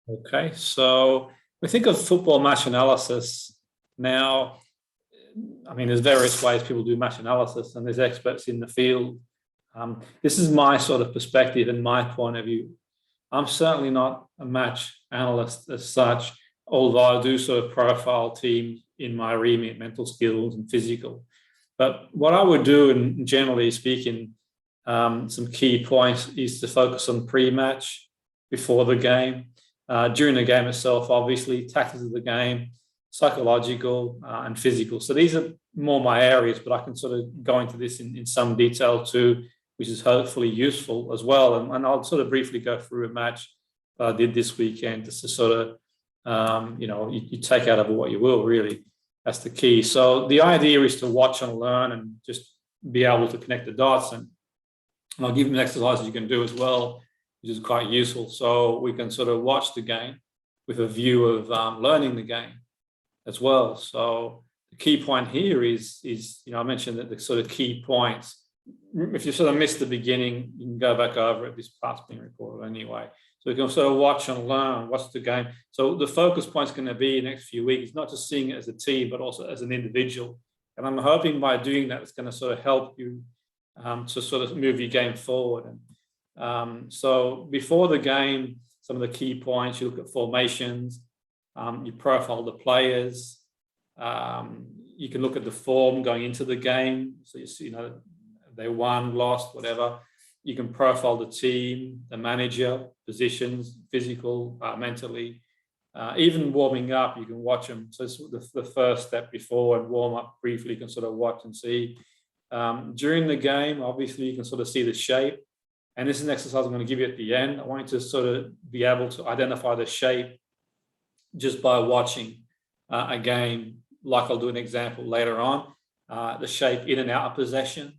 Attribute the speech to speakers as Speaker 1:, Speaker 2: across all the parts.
Speaker 1: Okay, so we think of football match analysis now. I mean, there's various ways people do match analysis, and there's experts in the field. This is my sort of perspective and my point of view. I'm certainly not a match analyst as such, although I do sort of profile teams in my remit, mental skills and physical. But what I would do, and generally speaking, some key points is to focus on pre-match, before the game, during the game itself, obviously, tactics of the game, psychological and physical. So these are more my areas, but I can sort of go into this in some detail too, which is hopefully useful as well. And I'll sort of briefly go through a match I did this weekend just to sort of, you take out of it what you will, really. That's the key. So the idea is to watch and learn and just be able to connect the dots. And I'll give them exercises you can do as well, which is quite useful. So we can sort of watch the game with a view of learning the game as well. So the key point here is I mentioned that the sort of key points. If you sort of missed the beginning, you can go back over it. This part's being recorded anyway. So we can sort of watch and learn, watch the game. So the focus point's going to be in the next few weeks, not just seeing it as a team, but also as an individual. And I'm hoping by doing that, it's going to sort of help you to sort of move your game forward. And so before the game, some of the key points, you look at formations, you profile the players, you can look at the form going into the game. So you see, they won, lost, whatever. You can profile the team, the manager, positions, physical, mentally. Even warming up, you can watch them. So it's the first step before and warm up briefly. You can sort of watch and see. During the game, obviously, you can sort of see the shape. And this is an exercise I'm going to give you at the end. I want you to sort of be able to identify the shape just by watching a game, like I'll do an example later on. The shape in and out of possession.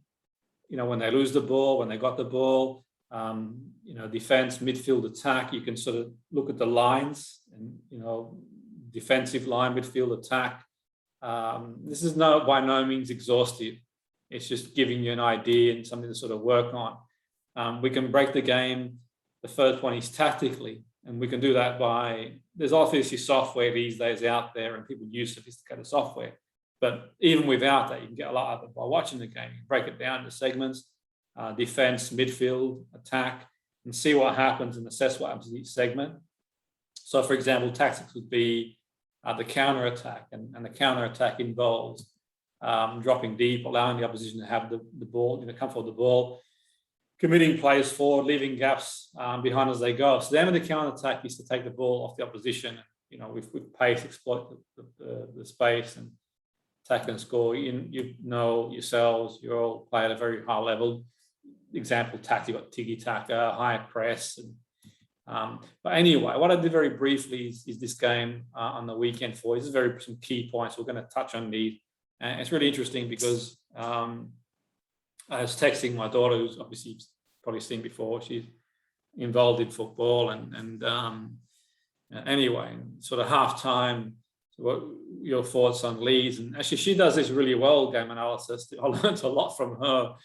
Speaker 1: When they lose the ball, when they got the ball, defense, midfield, attack, you can sort of look at the lines and, defensive line, midfield, attack. This is by no means exhaustive. It's just giving you an idea and something to sort of work on. We can break the game. The first one is tactically, and we can do that there's obviously software these days out there and people use sophisticated software. But even without that, you can get a lot of it by watching the game. You can break it down into segments, defense, midfield, attack, and see what happens and assess what happens in each segment. So, for example, tactics would be the counter-attack, and the counter-attack involves dropping deep, allowing the opposition to have the ball, come for the ball, committing players forward, leaving gaps behind as they go. So the aim of the counter-attack is to take the ball off the opposition, with pace, exploit the space and attack and score. Yourselves, you all play at a very high level. Example, tactic, you've got tiki-taka, high press. But anyway, what I did very briefly is this game on the weekend for you. This is some key points. We're going to touch on these. And it's really interesting because I was texting my daughter, who's obviously you've probably seen before. She's involved in football. And anyway, sort of halftime, what your thoughts on Leeds? And actually, she does this really well, game analysis. I learned a lot from her,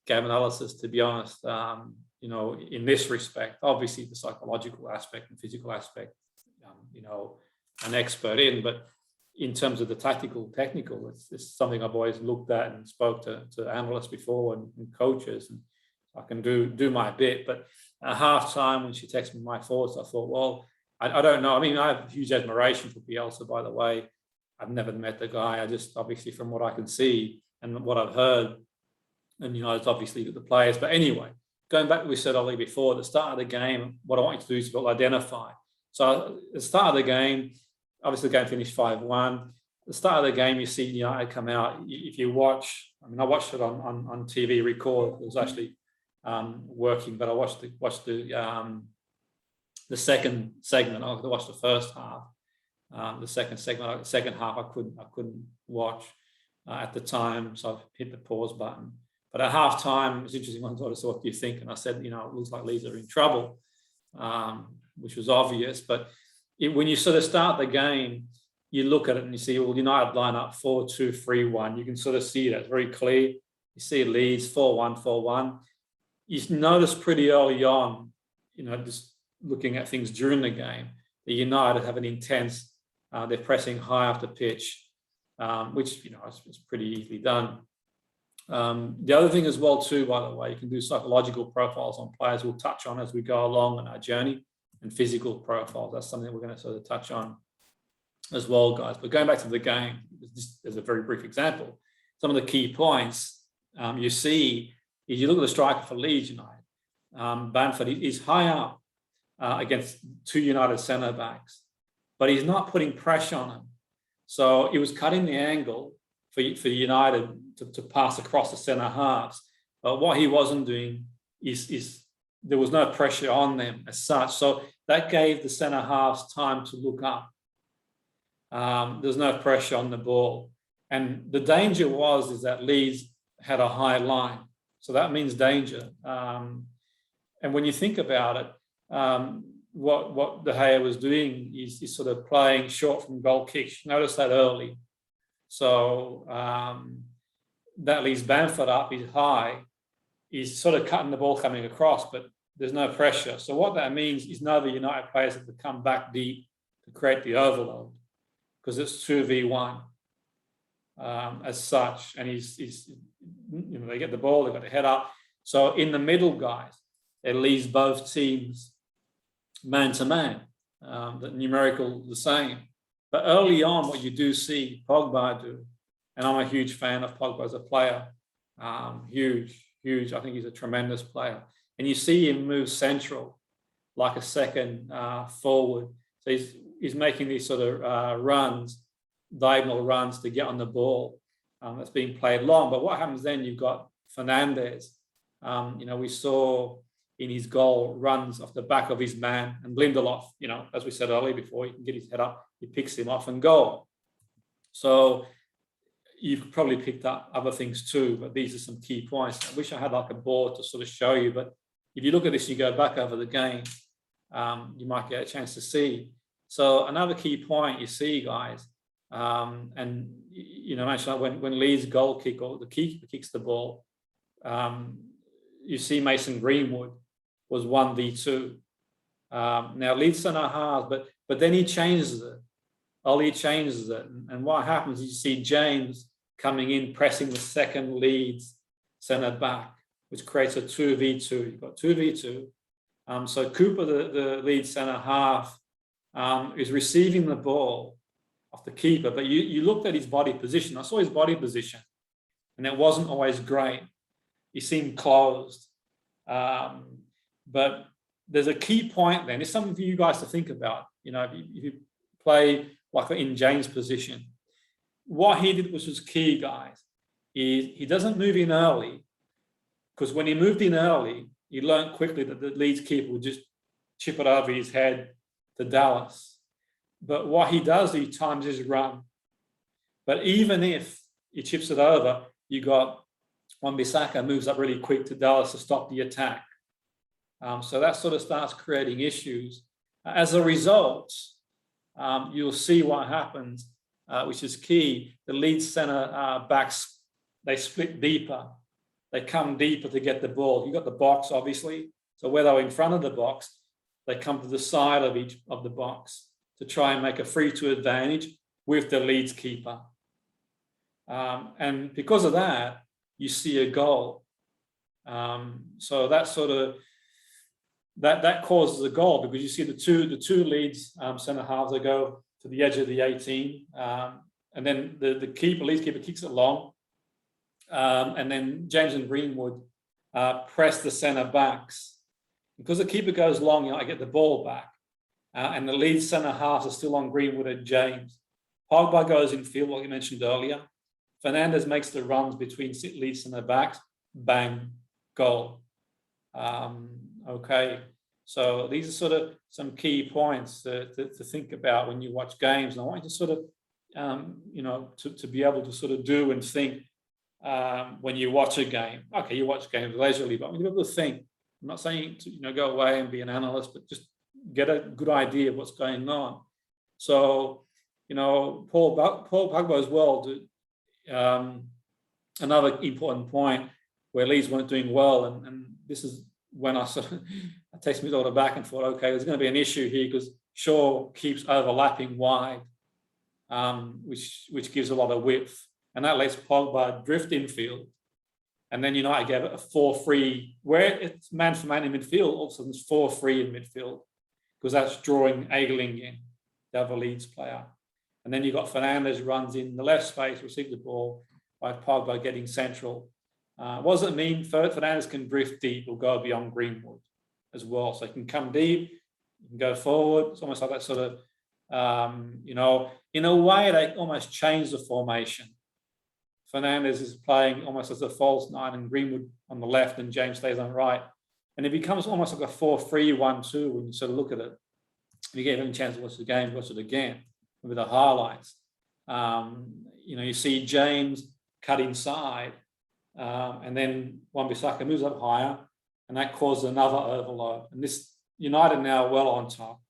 Speaker 1: game analysis, to be honest, in this respect. Obviously, the psychological aspect and physical aspect, an expert in, but in terms of the technical, it's something I've always looked at and spoke to analysts before and coaches, and I can do my bit. But at halftime, when she texted me my thoughts, I thought, well, I don't know. I mean, I have huge admiration for Bielsa, by the way. I've never met the guy. I just, obviously, from what I can see and what I've heard, and, it's obviously the players. But anyway, going back to what we said earlier before, at the start of the game, what I want you to do is to identify. So at the start of the game, obviously the game finished 5-1. At the start of the game, you see United come out. If you watch, I watched it on TV record. It was actually working, but I watched the second segment. I watched the first half. The second half, I couldn't watch at the time, so I hit the pause button. But at halftime, it was interesting. I thought, so what do you think? And I said, it looks like Leeds are in trouble, which was obvious. But when you sort of start the game, you look at it and you see, well, United line up 4-2-3-1. You can sort of see that. It's very clear. You see Leeds 4-1-4-1. You notice pretty early on, just looking at things during the game, the United have an intense, they're pressing high up the pitch, which, you know, is pretty easily done. The other thing as well too, by the way, you can do psychological profiles on players. We'll touch on as we go along on our journey, and physical profiles. That's something that we're going to sort of touch on as well, guys. But going back to the game, just as a very brief example, some of the key points you see is you look at the striker for Leeds United, Bamford. He's high up against two United centre backs, but he's not putting pressure on him. So he was cutting the angle for United to pass across the centre halves. But what he wasn't doing is there was no pressure on them as such. So that gave the centre halves time to look up. There's no pressure on the ball. And the danger is that Leeds had a high line. So that means danger. And when you think about it, what De Gea was doing is sort of playing short from goal kicks. Notice that early. So that leaves Bamford up. He's high. He's sort of cutting the ball coming across, but there's no pressure. So what that means is none of the United players have to come back deep to create the overload, because it's 2v1 as such. And he's you know, they get the ball, they've got to head up. So in the middle, guys, it leaves both teams man to man, the numerical the same. But early on, what you do see Pogba do, and I'm a huge fan of Pogba as a player, huge. I think he's a tremendous player. And you see him move central, like a second forward. So he's making these sort of runs, diagonal runs to get on the ball that's being played long. But what happens then? You've got Fernandes. You know, we saw in his goal runs off the back of his man, and Lindelof, you know, as we said earlier before, he can get his head up, he picks him off and goal. So you've probably picked up other things too, but these are some key points. I wish I had like a board to sort of show you, but if you look at this, you go back over the game, you might get a chance to see. So another key point you see, guys, and you know, actually when Leeds goal kick or the keeper kicks the ball, you see Mason Greenwood was 1v2. Now Leeds centre half, but then he changes it. Ollie changes it, and what happens is you see James coming in, pressing the second Leeds centre back, which creates a 2v2. You've got 2v2. So Cooper, the Leeds centre half, is receiving the ball off the keeper, but you looked at his body position. I saw his body position, and it wasn't always great. He seemed closed. But there's a key point then. It's something for you guys to think about. You know, if you play like in James' position, what he did was key, guys. He doesn't move in early, because when he moved in early, he learned quickly that the Leeds keeper would just chip it over his head to Dallas. But what he does, he times his run. But even if he chips it over, you got Wan-Bissaka moves up really quick to Dallas to stop the attack. So that sort of starts creating issues. As a result, you'll see what happens, which is key. The Leeds centre backs, they split deeper. They come deeper to get the ball. You've got the box, obviously. So where they're in front of the box, they come to the side of each of the box to try and make a 3-2 advantage with the Leeds keeper. And because of that, you see a goal. So that sort of that causes a goal, because you see the two Leeds centre halves, they go to the edge of the 18, and then the Leeds keeper kicks it long, and then James and Greenwood press the centre backs. Because the keeper goes long, you know, I get the ball back, and the Leeds centre halves are still on Greenwood and James. Pogba goes in field, like you mentioned earlier. Fernandes makes the runs between Leeds centre backs. Bang, goal. Okay, so these are sort of some key points to think about when you watch games. And I want you to sort of, you know, to be able to sort of do and think when you watch a game. Okay, you watch games leisurely, but when you're able to think, I'm not saying to, you know, go away and be an analyst, but just get a good idea of what's going on. So, you know, Paul Pogba as well. Another important point where Leeds weren't doing well, and this is when I texted my daughter back and thought, okay, there's going to be an issue here because Shaw keeps overlapping wide, which gives a lot of width, and that lets Pogba drift infield. And then United get a 4-3, where it's man for man in midfield, all of a sudden it's 4-3 in midfield, because that's drawing Egeling in, the other Leeds player. And then you've got Fernandes runs in the left space, receives the ball by Pogba getting central. What does it mean? Fernandes can drift deep or go beyond Greenwood as well. So he can come deep, he can go forward. It's almost like that sort of, in a way they almost change the formation. Fernandes is playing almost as a false nine and Greenwood on the left and James stays on the right. And it becomes almost like a 4-3-1-2 when you sort of look at it. If you get any chance to watch the game, watch it again with the highlights. You see James cut inside and then Wan-Bissaka moves up higher and that causes another overload. And this United now well on top.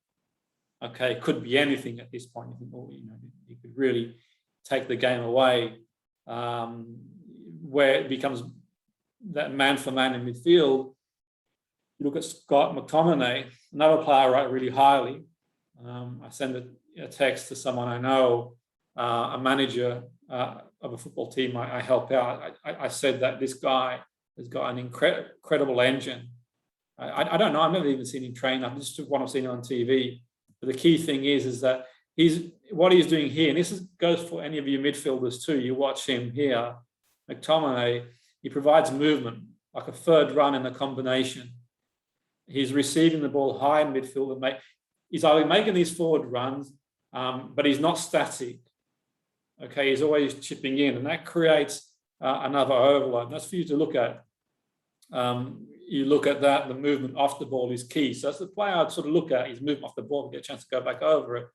Speaker 1: Okay, it could be anything at this point. You could really take the game away. Where it becomes that man for man in midfield. You look at Scott McTominay, another player I rate really highly. I send a text to someone I know, a manager of a football team I help out. I said that this guy has got an incredible engine. I don't know, I've never even seen him train. I've just what I've seen on TV. But the key thing is that what he's doing here, and this goes for any of you midfielders too. You watch him here, McTominay, he provides movement, like a third run in a combination. He's receiving the ball high in midfield. He's either making these forward runs, but he's not static. Okay, he's always chipping in, and that creates another overload. That's for you to look at. You look at that, the movement off the ball is key. So that's the player I'd sort of look at, his movement off the ball, get a chance to go back over it.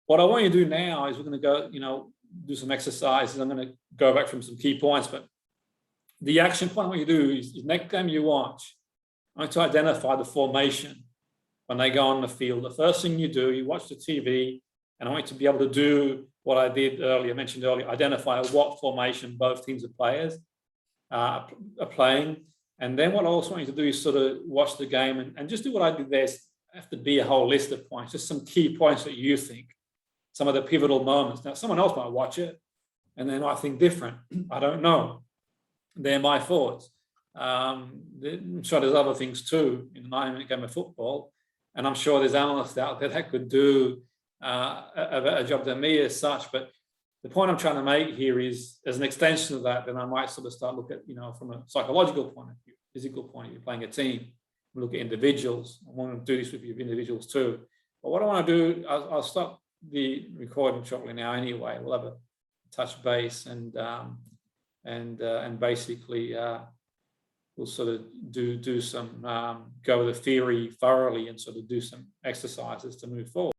Speaker 1: What I want you to do now is we're going to go, do some exercises. I'm going to go back from some key points, but the action point I want you to do is next game you watch, I want to identify the formation when they go on the field. The first thing you do, you watch the TV, and I want you to be able to do what I did earlier, mentioned earlier, identify what formation both teams of players are playing. And then what I also want you to do is sort of watch the game and just do what I did there. Have to be a whole list of points, just some key points that you think, some of the pivotal moments. Now, someone else might watch it and they might think different. I don't know. They're my thoughts. I'm sure there's other things too in the 90-minute game of football. And I'm sure there's analysts out there that could do a better job than me as such. But the point I'm trying to make here is, as an extension of that, then I might sort of start look at, from a psychological point of view, physical point of view, playing a team. We look at individuals. I want to do this with you, individuals too. But what I want to do, I'll stop the recording shortly now anyway. We'll have a touch base and basically we'll sort of do some, go with the theory thoroughly and sort of do some exercises to move forward.